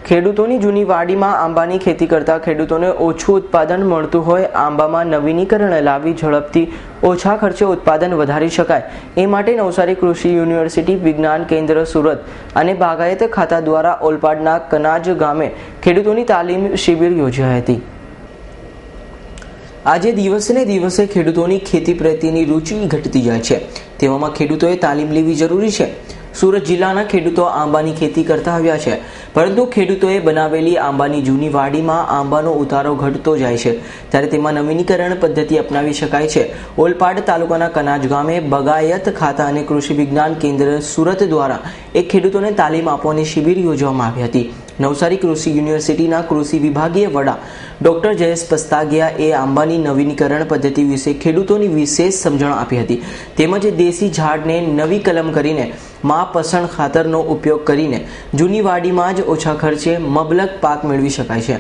ખેડૂતોની જૂની વાડીમાં આંબાની ખેતી કરતા ખેડૂતોને ઓછું ઉત્પાદન મળતું હોય, આંબામાં નવીનીકરણ લાવી ઝડપથી ઓછા ખર્ચે ઉત્પાદન વધારી શકાય એ માટે નવસારી કૃષિ યુનિવર્સિટી વિજ્ઞાન કેન્દ્ર સુરત અને બાગાયત ખાતા દ્વારા ઓલપાડના કનાજ ગામે ખેડૂતોની તાલીમ શિબિર યોજાઈ હતી। આજે દિવસે ને દિવસે ખેડૂતોની ખેતી પ્રત્યેની રુચિ ઘટતી જાય છે, તેવામાં ખેડૂતોએ તાલીમ લેવી જરૂરી છે। સુરત જિલ્લાના ખેડૂતો આંબાની ખેતી કરતા આવ્યા છે, પરંતુ ખેડૂતોએ બનાવેલી આંબાની જૂની વાડીમાં આંબાનો ઉતારો ઘટતો જાય છે, ત્યારે તેમાં નવીનીકરણ પદ્ધતિ અપનાવી શકાય છે। ઓલપાડ તાલુકાના કનાજ ગામે બાગાયત ખાતા અને કૃષિ વિજ્ઞાન કેન્દ્ર સુરત દ્વારા એક ખેડૂતોને તાલીમ આપવાની શિબિર યોજવામાં આવી હતી। નવસારી કૃષિ યુનિવર્સિટીના કૃષિ વિભાગીય વડા ડોક્ટર જયેશ પસ્તાગિયાએ આંબાની નવીનીકરણ પદ્ધતિ વિશે ખેડૂતોની વિશેષ સમજણ આપી હતી, તેમજ દેશી ઝાડને નવી કલમ કરીને માં પસંદ ખાતરનો ઉપયોગ કરીને જૂની વાડીમાં જ ઓછા ખર્ચે મબલક પાક મેળવી શકાય છે।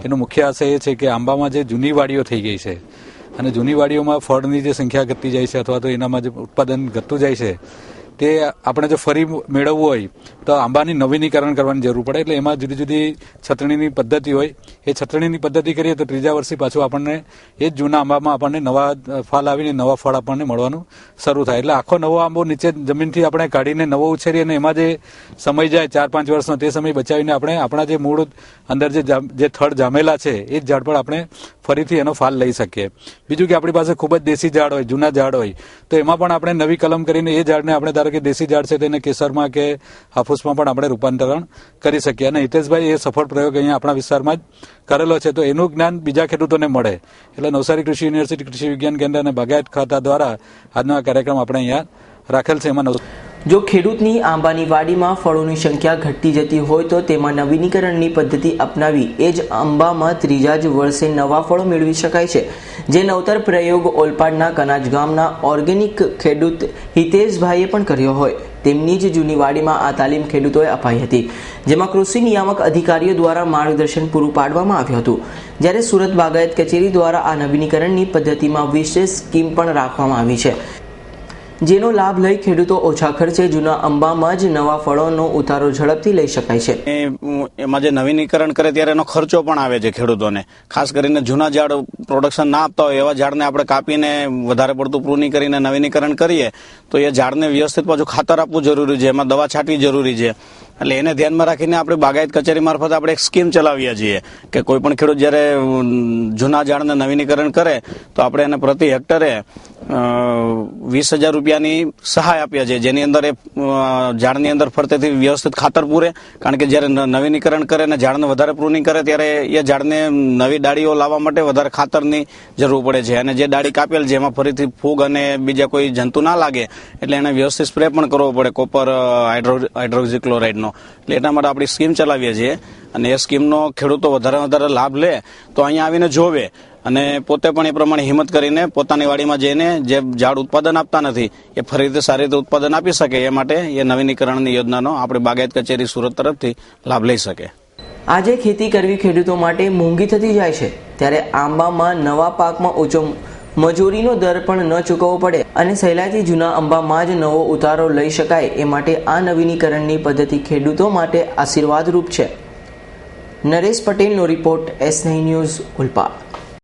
એનો મુખ્ય આશય એ છે કે આંબામાં જે જૂની વાડીઓ થઈ ગઈ છે અને જૂની વાડીઓમાં ફળની જે સંખ્યા ઘટતી જાય છે અથવા તો એનામાં જે ઉત્પાદન ઘટતું જાય છે તે આપણે જો ફરી મેળવવું હોય તો આંબાની નવીનીકરણ કરવાની જરૂર પડે। એટલે એમાં જુદી જુદી છતણીની પદ્ધતિ હોય, એ છતણીની પદ્ધતિ કરીએ તો ત્રીજા વર્ષે પાછું આપણને એ જ જૂના આંબામાં આપણને નવા ફળ આવીને નવા ફળ આપણને મળવાનું શરૂ થાય। એટલે આખો નવો આંબો નીચે જમીનથી આપણે કાઢીને નવો ઉછેરી અને એમાં જે સમય જાય 4-5 વર્ષનો તે સમય બચાવીને આપણે આપણા જે મૂળ અંદર જે થડ જામેલા છે એ જ ઝાડ પર આપણે ફરીથી એનો ફાલ લઈ શકીએ। બીજું કે આપણી પાસે ખૂબ જ દેશી ઝાડ હોય, જૂના ઝાડ હોય, તો એમાં પણ આપણે નવી કલમ કરીને એ ઝાડને આપણે ધારો કે દેશી ઝાડ છે તેને કેસરમાં કે હાફૂસમાં પણ આપણે રૂપાંતરણ કરી શકીએ। અને હિતેશભાઈ એ સફળ પ્રયોગ અહીંયા આપણા વિસ્તારમાં જ કરેલો છે, તો એનું જ્ઞાન બીજા ખેડૂતોને મળે એટલે નવસારી કૃષિ યુનિવર્સિટી કૃષિ વિજ્ઞાન કેન્દ્ર અને બાગાયત ખાતા દ્વારા આજનો આ કાર્યક્રમ આપણે અહીંયા રાખેલ છે। એમાં જો ખેડૂતની આંબાની વાડીમાં ફળોની સંખ્યા ઘટતી જતી હોય તો તેમાં નવીનીકરણની પદ્ધતિ અપનાવી એ જ આંબામાં ત્રીજા જ વર્ષે નવા ફળો મેળવી શકાય છે, જે નવતર પ્રયોગ ઓલપાડના કનાજ ગામના ઓર્ગેનિક ખેડૂત હિતેશભાઈએ પણ કર્યો હોય તેમની જ જૂની વાડીમાં આ તાલીમ ખેડૂતોએ અપાઈ હતી, જેમાં કૃષિ નિયામક અધિકારીઓ દ્વારા માર્ગદર્શન પૂરું પાડવામાં આવ્યું હતું। જ્યારે સુરત બાગાયત કચેરી દ્વારા આ નવીનીકરણની પદ્ધતિમાં વિશેષ સ્કીમ પણ રાખવામાં આવી છે, જેનો લાભ લઈ ખેડૂતો ઓછા ખર્ચે જૂના આંબામાં જ નવા ફળોનો ઉતારો ઝડપથી લઈ શકાય છે। એમાં જે નવીનીકરણ કરે ત્યારે એનો ખર્ચો પણ આવે છે ખેડૂતોને, ખાસ કરીને જૂના ઝાડ પ્રોડક્શન ના આપતા હોય એવા ઝાડને આપણે કાપીને વધારે પડતું પ્રૂનિંગ કરીને નવીનીકરણ કરીએ તો એ ઝાડને વ્યવસ્થિત પાછું ખાતર આપવું જરૂરી છે, એમાં દવા છાંટવી જરૂરી છે। એટલે એને ધ્યાનમાં રાખીને આપણે બાગાયત કચેરી મારફત આપણે એક સ્કીમ ચલાવીએ છીએ કે કોઈ પણ ખેડૂત જ્યારે જૂના ઝાડને નવીનીકરણ કરે તો આપણે એને પ્રતિ હેક્ટરે 20,000 રૂપિયાની સહાય આપીએ છીએ, જેની અંદર એ ઝાડની અંદર ફરતેથી વ્યવસ્થિત ખાતર પૂરે, કારણ કે જ્યારે નવીનીકરણ કરે અને ઝાડને વધારે પ્રૂનિંગ કરે ત્યારે એ ઝાડને નવી ડાળીઓ લાવવા માટે વધારે ખાતરની જરૂર પડે છે, અને જે ડાળી કાપેલ છે એમાં ફરીથી ફૂગ અને બીજા કોઈ જંતુ ના લાગે એટલે એને વ્યવસ્થિત સ્પ્રે પણ કરવો પડે કોપર હાઇડ્રોક્સીક્લોરાઇડનો। એટલે એટલા માટે આપણી સ્કીમ ચલાવીએ છીએ અને એ સ્કીમનો ખેડૂતો વધારે લાભ લે તો અહીંયા આવીને જોવે અને પોતે પણ એ પ્રમાણે હિંમત કરીને પોતાની વાડીમાં જઈને જે ઝાડ ઉત્પાદન આપતા નથી એ ફરીથી સારી રીતે ઉત્પાદન આપી શકે એ માટે એ નવીનીકરણની યોજનાનો આપણે બાગાયત કચેરી સુરત તરફથી લાભ લઈ શકે। આજે ખેતી કરવી ખેડૂતો માટે મોંઘી થતી જાય છે, ત્યારે આંબામાં નવા પાકમાં ઓછો મજૂરીનો દર પણ ન ચૂકવવો પડે અને સહેલાઈથી જૂના આંબામાં જ નવો ઉતારો લઈ શકાય એ માટે આ નવીનીકરણની પદ્ધતિ ખેડૂતો માટે આશીર્વાદરૂપ છે। નરેશ પટેલનો રિપોર્ટ, S9 ન્યૂઝ, ઓલપાડ।